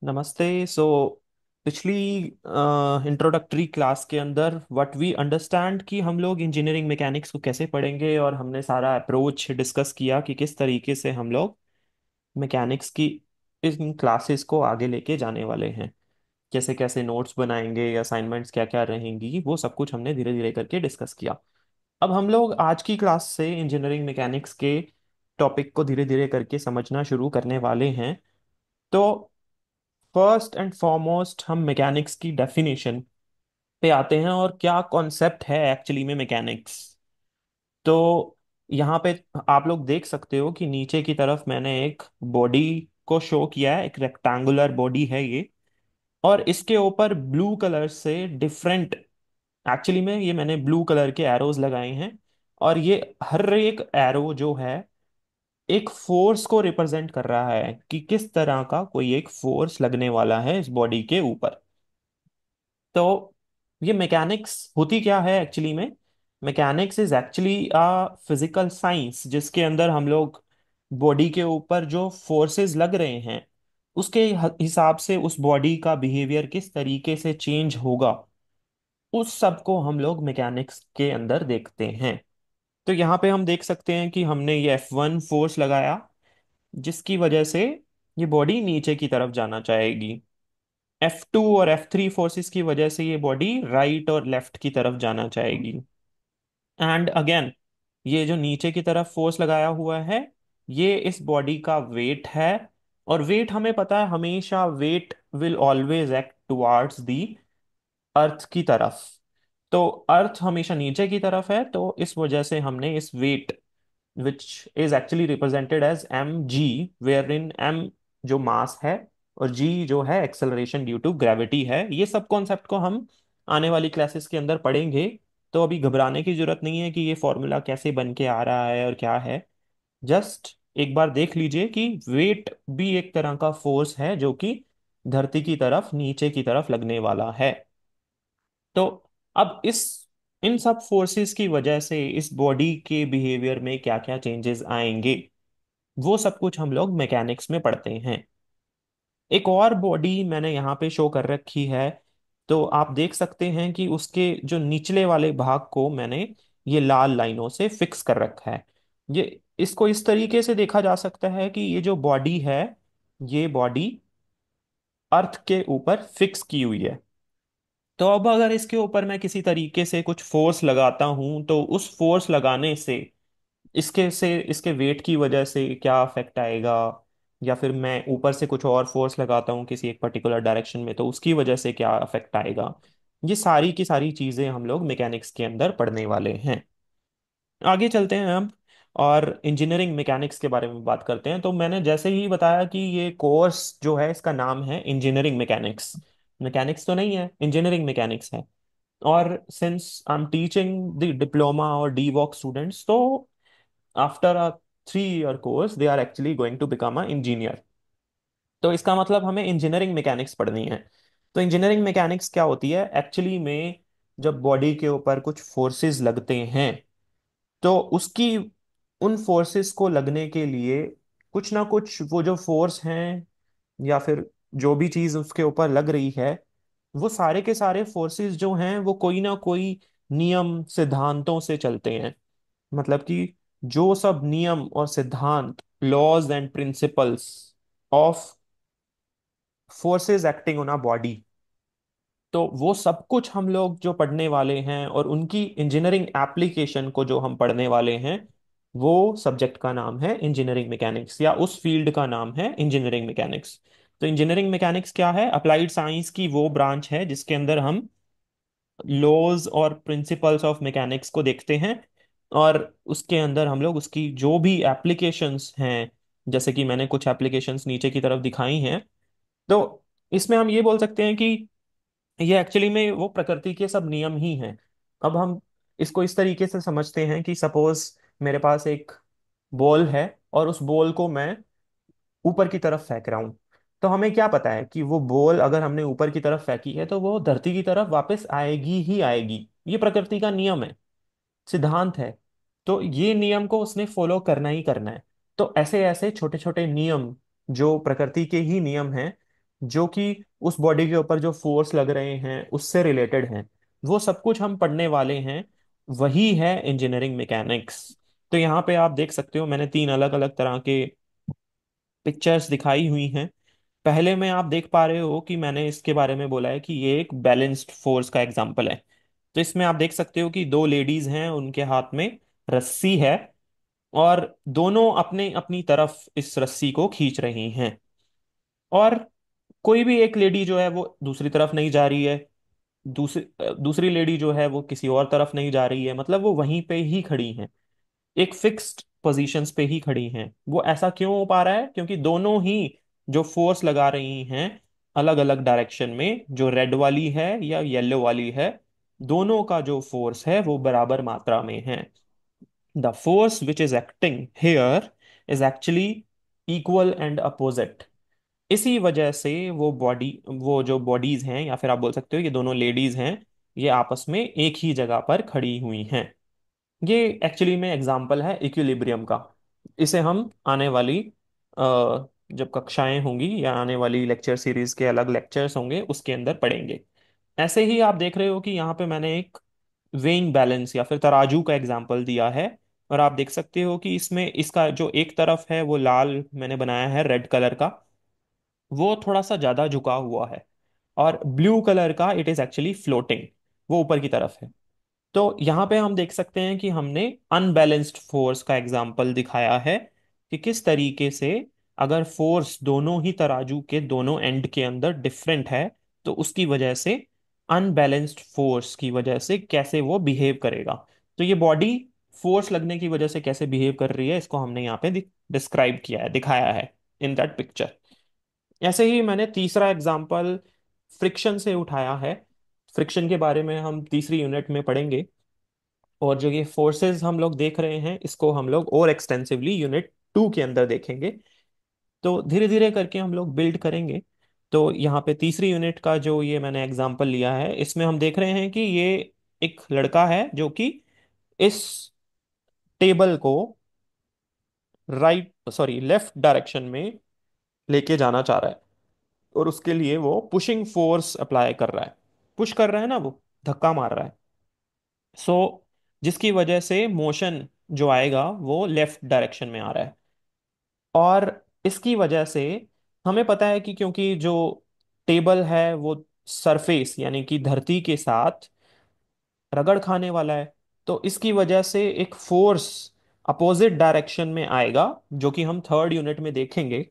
नमस्ते। पिछली introductory class के अंदर व्हाट वी अंडरस्टैंड कि हम लोग इंजीनियरिंग मैकेनिक्स को कैसे पढ़ेंगे, और हमने सारा अप्रोच डिस्कस किया कि किस तरीके से हम लोग मैकेनिक्स की इन क्लासेस को आगे लेके जाने वाले हैं। कैसे कैसे नोट्स बनाएंगे, असाइनमेंट्स क्या क्या रहेंगी, वो सब कुछ हमने धीरे धीरे करके डिस्कस किया। अब हम लोग आज की क्लास से इंजीनियरिंग मैकेनिक्स के टॉपिक को धीरे धीरे करके समझना शुरू करने वाले हैं। तो फर्स्ट एंड फॉरमोस्ट हम मैकेनिक्स की डेफिनेशन पे आते हैं, और क्या कॉन्सेप्ट है एक्चुअली में मैकेनिक्स। तो यहाँ पे आप लोग देख सकते हो कि नीचे की तरफ मैंने एक बॉडी को शो किया है, एक रेक्टेंगुलर बॉडी है ये। और इसके ऊपर ब्लू कलर से डिफरेंट, एक्चुअली में ये मैंने ब्लू कलर के एरोज लगाए हैं। और ये हर एक एरो जो है एक फोर्स को रिप्रेजेंट कर रहा है कि किस तरह का कोई एक फोर्स लगने वाला है इस बॉडी के ऊपर। तो ये मैकेनिक्स होती क्या है एक्चुअली में? Mechanics is actually a physical science जिसके अंदर हम लोग बॉडी के ऊपर जो फोर्सेस लग रहे हैं उसके हिसाब से उस बॉडी का बिहेवियर किस तरीके से चेंज होगा, उस सब को हम लोग मैकेनिक्स के अंदर देखते हैं। तो यहाँ पे हम देख सकते हैं कि हमने ये F1 फोर्स लगाया जिसकी वजह से ये बॉडी नीचे की तरफ जाना चाहेगी। F2 और F3 फोर्सेस की वजह से ये बॉडी राइट और लेफ्ट की तरफ जाना चाहेगी। एंड अगेन, ये जो नीचे की तरफ फोर्स लगाया हुआ है ये इस बॉडी का वेट है। और वेट हमें पता है, हमेशा weight will always act towards the earth की तरफ। तो अर्थ हमेशा नीचे की तरफ है, तो इस वजह से हमने इस wait which is actually represented as mg, wherein m जो मास है और g जो है एक्सेलरेशन ड्यू टू ग्रेविटी है। ये सब कॉन्सेप्ट को हम आने वाली क्लासेस के अंदर पढ़ेंगे। तो अभी घबराने की जरूरत नहीं है कि ये फॉर्मूला कैसे बन के आ रहा है और क्या है। जस्ट एक बार देख लीजिए कि वेट भी एक तरह का फोर्स है जो कि धरती की तरफ नीचे की तरफ लगने वाला है। तो अब इस इन सब फोर्सेस की वजह से इस बॉडी के बिहेवियर में क्या क्या चेंजेस आएंगे, वो सब कुछ हम लोग मैकेनिक्स में पढ़ते हैं। एक और बॉडी मैंने यहाँ पे शो कर रखी है। तो आप देख सकते हैं कि उसके जो निचले वाले भाग को मैंने ये लाल लाइनों से फिक्स कर रखा है। ये इसको इस तरीके से देखा जा सकता है कि ये जो बॉडी है ये बॉडी अर्थ के ऊपर फिक्स की हुई है। तो अब अगर इसके ऊपर मैं किसी तरीके से कुछ फोर्स लगाता हूं तो उस फोर्स लगाने से इसके वेट की वजह से क्या इफेक्ट आएगा, या फिर मैं ऊपर से कुछ और फोर्स लगाता हूँ किसी एक पर्टिकुलर डायरेक्शन में तो उसकी वजह से क्या इफेक्ट आएगा। ये सारी की सारी चीजें हम लोग मैकेनिक्स के अंदर पढ़ने वाले हैं। आगे चलते हैं हम और इंजीनियरिंग मैकेनिक्स के बारे में बात करते हैं। तो मैंने जैसे ही बताया कि ये कोर्स जो है इसका नाम है इंजीनियरिंग मैकेनिक्स। मैकेनिक्स तो नहीं है, इंजीनियरिंग मैकेनिक्स है। और since I am teaching the diploma और डी वॉक स्टूडेंट्स, तो after a 3 year course they are actually going to become a engineer. तो इसका मतलब हमें इंजीनियरिंग मैकेनिक्स पढ़नी है। तो इंजीनियरिंग मैकेनिक्स क्या होती है एक्चुअली में? जब बॉडी के ऊपर कुछ फोर्सेस लगते हैं तो उसकी उन फोर्सेस को लगने के लिए कुछ ना कुछ वो जो फोर्स हैं या फिर जो भी चीज उसके ऊपर लग रही है, वो सारे के सारे फोर्सेस जो हैं वो कोई ना कोई नियम सिद्धांतों से चलते हैं। मतलब कि जो सब नियम और सिद्धांत, laws and principles of forces acting on a body, तो वो सब कुछ हम लोग जो पढ़ने वाले हैं और उनकी इंजीनियरिंग एप्लीकेशन को जो हम पढ़ने वाले हैं, वो सब्जेक्ट का नाम है इंजीनियरिंग मैकेनिक्स, या उस फील्ड का नाम है इंजीनियरिंग मैकेनिक्स। तो इंजीनियरिंग मैकेनिक्स क्या है? अप्लाइड साइंस की वो ब्रांच है जिसके अंदर हम लॉज और प्रिंसिपल्स ऑफ मैकेनिक्स को देखते हैं। और उसके अंदर हम लोग उसकी जो भी एप्लीकेशंस हैं, जैसे कि मैंने कुछ एप्लीकेशंस नीचे की तरफ दिखाई हैं, तो इसमें हम ये बोल सकते हैं कि ये एक्चुअली में वो प्रकृति के सब नियम ही हैं। अब हम इसको इस तरीके से समझते हैं कि सपोज मेरे पास एक बॉल है और उस बॉल को मैं ऊपर की तरफ फेंक रहा हूं। तो हमें क्या पता है कि वो बॉल अगर हमने ऊपर की तरफ फेंकी है तो वो धरती की तरफ वापस आएगी ही आएगी। ये प्रकृति का नियम है, सिद्धांत है। तो ये नियम को उसने फॉलो करना ही करना है। तो ऐसे ऐसे छोटे छोटे नियम जो प्रकृति के ही नियम हैं, जो कि उस बॉडी के ऊपर जो फोर्स लग रहे हैं उससे रिलेटेड हैं, वो सब कुछ हम पढ़ने वाले हैं। वही है इंजीनियरिंग मैकेनिक्स। तो यहाँ पे आप देख सकते हो मैंने तीन अलग अलग तरह के पिक्चर्स दिखाई हुई हैं। पहले में आप देख पा रहे हो कि मैंने इसके बारे में बोला है कि ये एक बैलेंस्ड फोर्स का एग्जांपल है। तो इसमें आप देख सकते हो कि दो लेडीज हैं, उनके हाथ में रस्सी है, और दोनों अपने अपनी तरफ इस रस्सी को खींच रही हैं। और कोई भी एक लेडी जो है वो दूसरी तरफ नहीं जा रही है, दूसरी लेडी जो है वो किसी और तरफ नहीं जा रही है, मतलब वो वहीं पे ही खड़ी हैं, एक फिक्स्ड पोजीशंस पे ही खड़ी हैं। वो ऐसा क्यों हो पा रहा है? क्योंकि दोनों ही जो फोर्स लगा रही हैं अलग अलग डायरेक्शन में, जो रेड वाली है या येलो वाली है, दोनों का जो फोर्स है वो बराबर मात्रा में है। The force which is acting here is actually equal and opposite. इसी वजह से वो जो बॉडीज हैं, या फिर आप बोल सकते हो ये दोनों लेडीज हैं, ये आपस में एक ही जगह पर खड़ी हुई हैं। ये एक्चुअली में एग्जाम्पल है इक्विलिब्रियम का। इसे हम आने वाली जब कक्षाएं होंगी या आने वाली लेक्चर सीरीज के अलग लेक्चर्स होंगे उसके अंदर पढ़ेंगे। ऐसे ही आप देख रहे हो कि यहाँ पे मैंने एक वेइंग बैलेंस या फिर तराजू का एग्जाम्पल दिया है। और आप देख सकते हो कि इसमें इसका जो एक तरफ है वो लाल मैंने बनाया है रेड कलर का, वो थोड़ा सा ज्यादा झुका हुआ है। और ब्लू कलर का इट इज एक्चुअली फ्लोटिंग, वो ऊपर की तरफ है। तो यहाँ पे हम देख सकते हैं कि हमने अनबैलेंस्ड फोर्स का एग्जाम्पल दिखाया है कि किस तरीके से अगर फोर्स दोनों ही तराजू के दोनों एंड के अंदर डिफरेंट है, तो उसकी वजह से अनबैलेंस्ड फोर्स की वजह से कैसे वो बिहेव करेगा। तो ये बॉडी फोर्स लगने की वजह से कैसे बिहेव कर रही है, इसको हमने यहाँ पे डिस्क्राइब किया है, दिखाया है इन दैट पिक्चर। ऐसे ही मैंने तीसरा एग्जाम्पल फ्रिक्शन से उठाया है। फ्रिक्शन के बारे में हम तीसरी यूनिट में पढ़ेंगे। और जो ये फोर्सेस हम लोग देख रहे हैं इसको हम लोग और एक्सटेंसिवली यूनिट 2 के अंदर देखेंगे। तो धीरे धीरे करके हम लोग बिल्ड करेंगे। तो यहाँ पे तीसरी यूनिट का जो ये मैंने एग्जांपल लिया है, इसमें हम देख रहे हैं कि ये एक लड़का है जो कि इस टेबल को राइट सॉरी लेफ्ट डायरेक्शन में लेके जाना चाह रहा है। और उसके लिए वो पुशिंग फोर्स अप्लाई कर रहा है, पुश कर रहा है ना, वो धक्का मार रहा है। सो जिसकी वजह से मोशन जो आएगा वो लेफ्ट डायरेक्शन में आ रहा है। और इसकी वजह से हमें पता है कि क्योंकि जो टेबल है वो सरफेस यानी कि धरती के साथ रगड़ खाने वाला है, तो इसकी वजह से एक फोर्स अपोजिट डायरेक्शन में आएगा, जो कि हम थर्ड यूनिट में देखेंगे।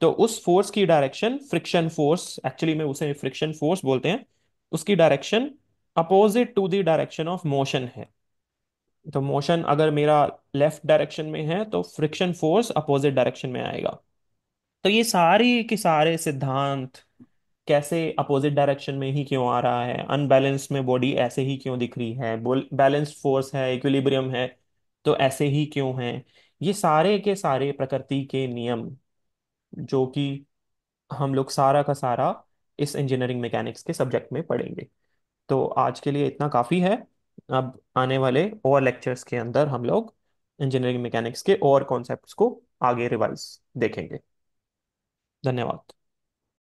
तो उस फोर्स की डायरेक्शन फ्रिक्शन फोर्स, एक्चुअली में उसे फ्रिक्शन फोर्स बोलते हैं, उसकी direction opposite to the direction of motion है। तो मोशन अगर मेरा लेफ्ट डायरेक्शन में है तो फ्रिक्शन फोर्स अपोजिट डायरेक्शन में आएगा। तो ये सारी के सारे सिद्धांत कैसे अपोजिट डायरेक्शन में ही क्यों आ रहा है, अनबैलेंस में बॉडी ऐसे ही क्यों दिख रही है, बैलेंस्ड फोर्स है, इक्विलिब्रियम है तो ऐसे ही क्यों है, ये सारे के सारे प्रकृति के नियम जो कि हम लोग सारा का सारा इस इंजीनियरिंग मैकेनिक्स के सब्जेक्ट में पढ़ेंगे। तो आज के लिए इतना काफ़ी है। अब आने वाले और लेक्चर्स के अंदर हम लोग इंजीनियरिंग मैकेनिक्स के और कॉन्सेप्ट्स को आगे रिवाइज देखेंगे। धन्यवाद।